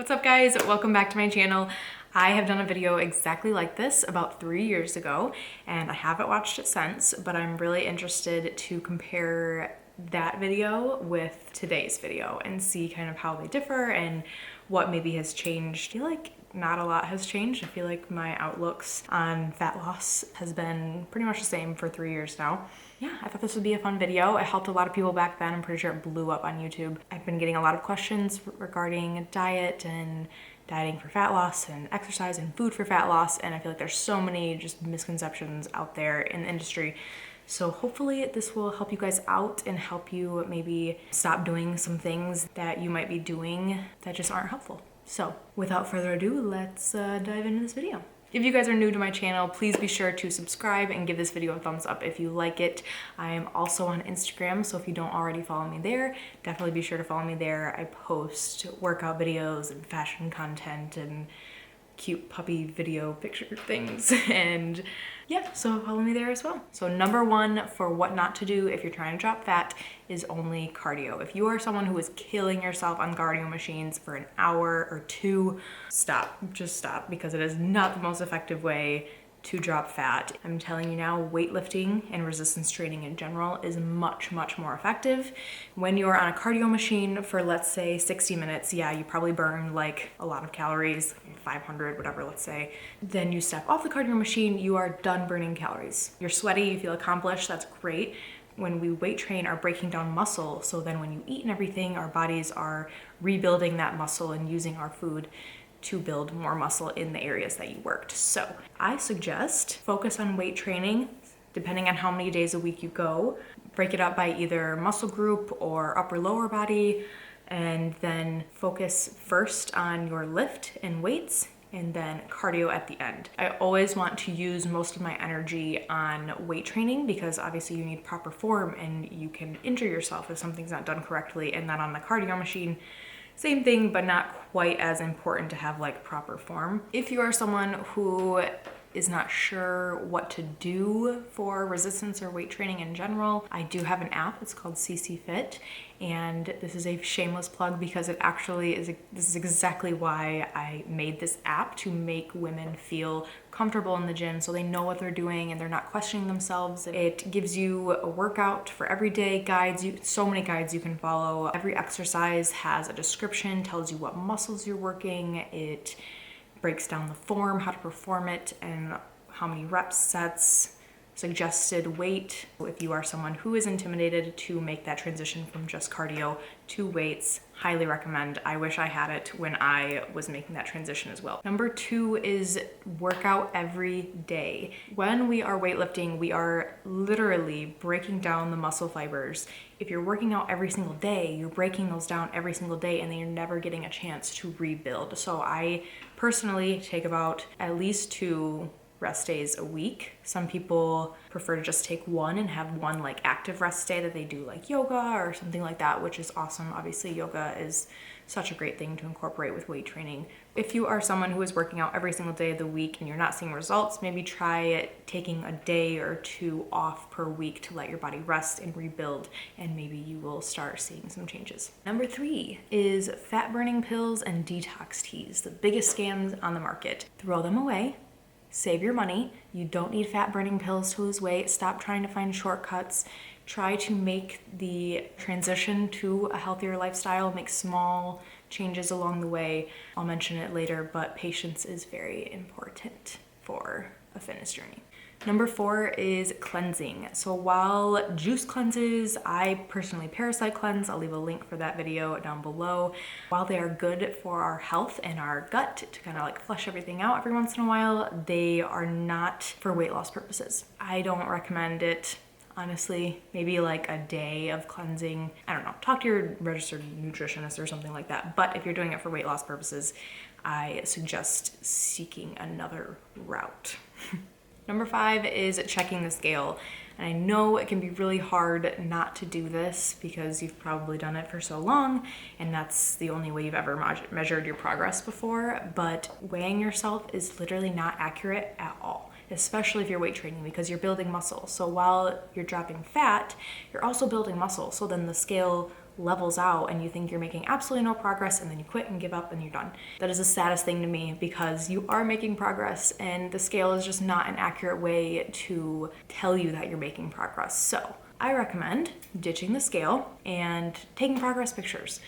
What's up guys? Welcome back to my channel. I have done a video exactly like this about 3 years ago and I haven't watched it since, but I'm really interested to compare that video with today's video and see kind of how they differ and what maybe has changed. I feel like not a lot has changed. I feel like my outlooks on fat loss has been pretty much the same for 3 years now. Yeah, I thought this would be a fun video. It helped a lot of people back then. I'm pretty sure it blew up on YouTube. I've been getting a lot of questions regarding diet and dieting for fat loss and exercise and food for fat loss, and I feel like there's so many just misconceptions out there in the industry. So hopefully this will help you guys out and help you maybe stop doing some things that you might be doing that just aren't helpful. So without further ado, let's dive into this video. If you guys are new to my channel, please be sure to subscribe and give this video a thumbs up if you like it. I am also on Instagram, so if you don't already follow me there, definitely be sure to follow me there. I post workout videos and fashion content and cute puppy video picture things, and yeah, so follow me there as well. So number one for what not to do if you're trying to drop fat is only cardio. If you are someone who is killing yourself on cardio machines for an hour or two, stop, just stop, because it is not the most effective way to drop fat. I'm telling you now, weightlifting and resistance training in general is much, much more effective. When you're on a cardio machine for, let's say, 60 minutes, yeah, you probably burn like a lot of calories, 500, whatever, let's say. Then you step off the cardio machine, you are done burning calories. You're sweaty, you feel accomplished, that's great. When we weight train, are breaking down muscle, so then when you eat and everything, our bodies are rebuilding that muscle and using our food to build more muscle in the areas that you worked. So I suggest focus on weight training, depending on how many days a week you go. Break it up by either muscle group or upper lower body, and then focus first on your lift and weights, and then cardio at the end. I always want to use most of my energy on weight training because obviously you need proper form and you can injure yourself if something's not done correctly. And then on the cardio machine, same thing, but not quite as important to have like proper form. If you are someone who is not sure what to do for resistance or weight training in general, I do have an app. It's called CCFIT, and this is a shameless plug because it actually is, this is exactly why I made this app, to make women feel comfortable in the gym so they know what they're doing and they're not questioning themselves. It gives you a workout for every day, guides you, so many guides you can follow. Every exercise has a description, tells you what muscles you're working. It breaks down the form, how to perform it, and how many reps, sets, suggested weight. If you are someone who is intimidated to make that transition from just cardio to weights, highly recommend. I wish I had it when I was making that transition as well. Number two is workout every day. When we are weightlifting, we are literally breaking down the muscle fibers. If you're working out every single day, you're breaking those down every single day, and then you're never getting a chance to rebuild. So I personally take about at least 2 rest days a week. Some people prefer to just take one and have one like active rest day that they do like yoga or something like that, which is awesome. Obviously, yoga is such a great thing to incorporate with weight training. If you are someone who is working out every single day of the week and you're not seeing results, maybe try taking a day or 2 off per week to let your body rest and rebuild, and maybe you will start seeing some changes. Number 3 is fat burning pills and detox teas, the biggest scams on the market. Throw them away. Save your money. You don't need fat burning pills to lose weight. Stop trying to find shortcuts. Try to make the transition to a healthier lifestyle. Make small changes along the way. I'll mention it later, but patience is very important for a fitness journey. Number 4 is cleansing. So while juice cleanses, I personally parasite cleanse. I'll leave a link for that video down below. While they are good for our health and our gut to kind of like flush everything out every once in a while, they are not for weight loss purposes. I don't recommend it. Honestly, maybe like a day of cleansing. I don't know, talk to your registered nutritionist or something like that. But if you're doing it for weight loss purposes, I suggest seeking another route. Number 5 is checking the scale. And I know it can be really hard not to do this because you've probably done it for so long and that's the only way you've ever measured your progress before, but weighing yourself is literally not accurate at all, especially if you're weight training, because you're building muscle. So while you're dropping fat, you're also building muscle. So then the scale levels out and you think you're making absolutely no progress, and then you quit and give up and you're done. That is the saddest thing to me, because you are making progress and the scale is just not an accurate way to tell you that you're making progress. So I recommend ditching the scale and taking progress pictures.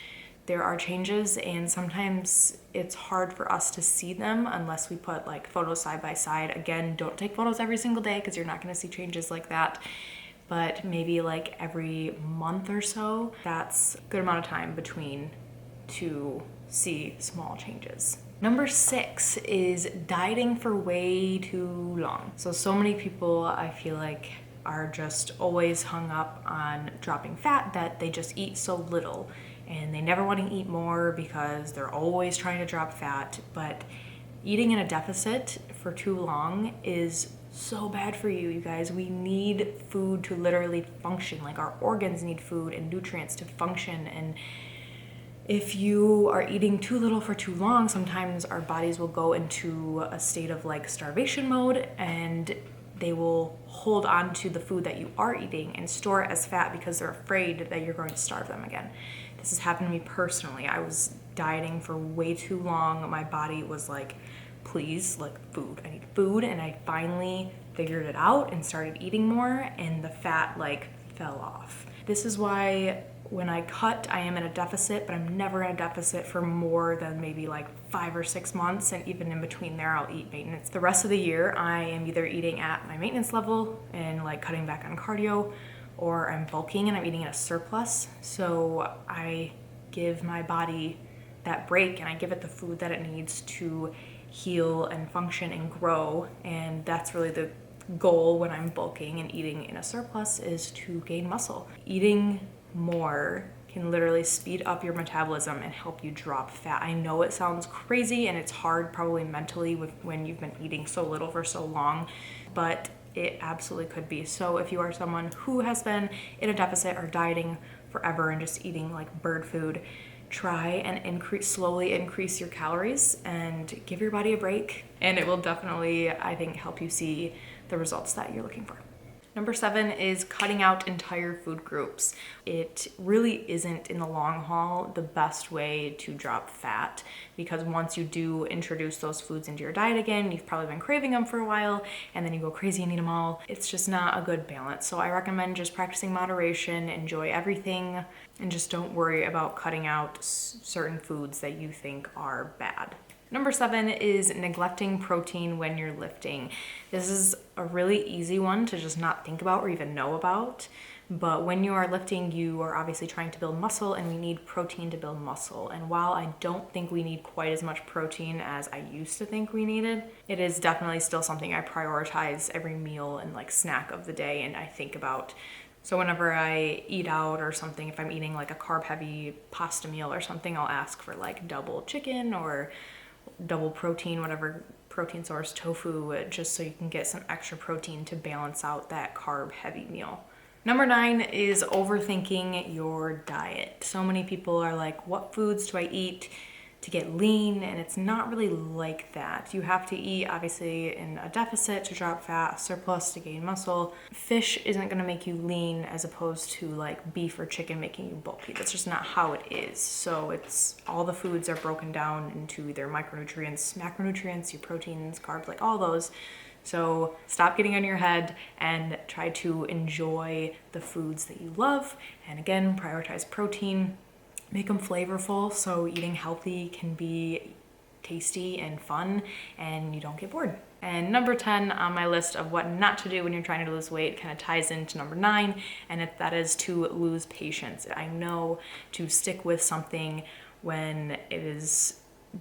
There are changes, and sometimes it's hard for us to see them unless we put like photos side by side. Again, don't take photos every single day because you're not going to see changes like that. But maybe like every month or so, that's a good amount of time between to see small changes. Number 6 is dieting for way too long. So many people, I feel like, are just always hung up on dropping fat that they just eat so little, and they never want to eat more because they're always trying to drop fat. But eating in a deficit for too long is so bad for you, you guys. We need food to literally function. Like, our organs need food and nutrients to function, and if you are eating too little for too long, sometimes our bodies will go into a state of like starvation mode, and they will hold on to the food that you are eating and store it as fat because they're afraid that you're going to starve them again. This has happened to me personally. I was dieting for way too long. My body was like, please, like, food. I need food. And I finally figured it out and started eating more, and the fat like fell off. This is why when I cut, I am in a deficit, but I'm never in a deficit for more than maybe like 5 or 6 months. And even in between there, I'll eat maintenance. The rest of the year, I am either eating at my maintenance level and like cutting back on cardio, or I'm bulking and I'm eating at a surplus. So I give my body that break and I give it the food that it needs to heal and function and grow. And that's really the goal when I'm bulking and eating in a surplus, is to gain muscle. Eating more can literally speed up your metabolism and help you drop fat. I know it sounds crazy and it's hard probably mentally when you've been eating so little for so long, but it absolutely could be. So if you are someone who has been in a deficit or dieting forever and just eating like bird food, try and slowly increase your calories and give your body a break, and it will definitely, I think, help you see the results that you're looking for. Number 7 is cutting out entire food groups. It really isn't, in the long haul, the best way to drop fat, because once you do introduce those foods into your diet again, you've probably been craving them for a while, and then you go crazy and eat them all. It's just not a good balance. So I recommend just practicing moderation, enjoy everything, and just don't worry about cutting out certain foods that you think are bad. Number 7 is neglecting protein when you're lifting. This is a really easy one to just not think about or even know about. But when you are lifting, you are obviously trying to build muscle, and we need protein to build muscle. And while I don't think we need quite as much protein as I used to think we needed, it is definitely still something I prioritize every meal and like snack of the day, and I think about. So whenever I eat out or something, if I'm eating like a carb heavy pasta meal or something, I'll ask for like double chicken or double protein, whatever protein source, tofu, just so you can get some extra protein to balance out that carb heavy meal. Number 9 is overthinking your diet. So many people are like, what foods do I eat to get lean? And it's not really like that. You have to eat, obviously, in a deficit to drop fat, a surplus to gain muscle. Fish isn't gonna make you lean as opposed to like beef or chicken making you bulky. That's just not how it is. So it's, all the foods are broken down into either micronutrients, macronutrients, your proteins, carbs, like all those. So stop getting in your head and try to enjoy the foods that you love. And again, prioritize protein. Make them flavorful, so eating healthy can be tasty and fun, and you don't get bored. And number 10 on my list of what not to do when you're trying to lose weight kind of ties into number 9, and that is to lose patience. I know to stick with something when it is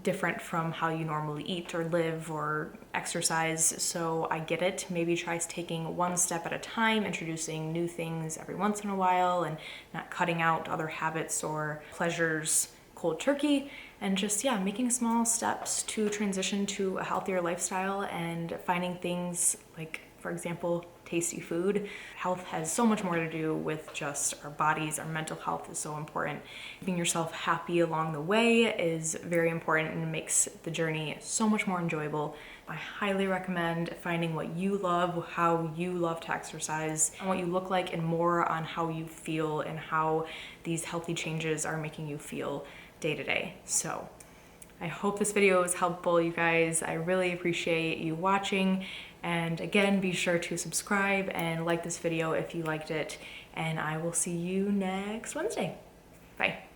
different from how you normally eat or live or exercise, so I get it. Maybe try taking one step at a time, introducing new things every once in a while, and not cutting out other habits or pleasures cold turkey, and just, yeah, making small steps to transition to a healthier lifestyle and finding things like, for example, tasty food. Health has so much more to do with just our bodies. Our mental health is so important. Keeping yourself happy along the way is very important and makes the journey so much more enjoyable. I highly recommend finding what you love, how you love to exercise, and what you look like, and more on how you feel and how these healthy changes are making you feel day to day. So I hope this video was helpful, you guys. I really appreciate you watching. And again, be sure to subscribe and like this video if you liked it. And I will see you next Wednesday. Bye.